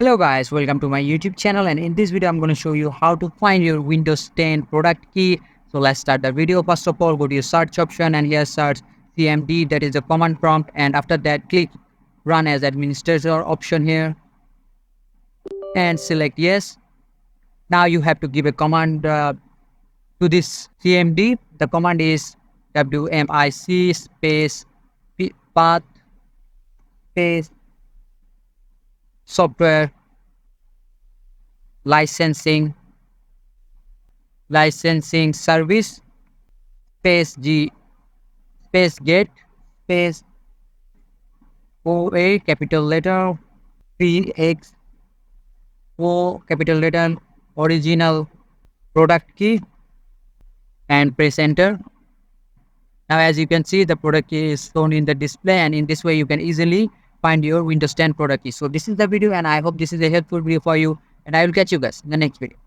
Hello guys, welcome to my YouTube channel, and in this video I'm going to show you how to find your Windows 10 product key. So let's start the video. First of all, go to your search option and here search CMD, that is the command prompt, and after that click run as administrator option here and select yes. Now you have to give a command to this CMD. The command is wmic space path space software licensing service space G space get space OA capital letter PX O capital letter original product key and press enter. Now as you can see, the product key is shown in the display, and in this way you can easily find your Windows 10 product key. So this is the video, and I hope this is a helpful video for you, and I will catch you guys in the next video.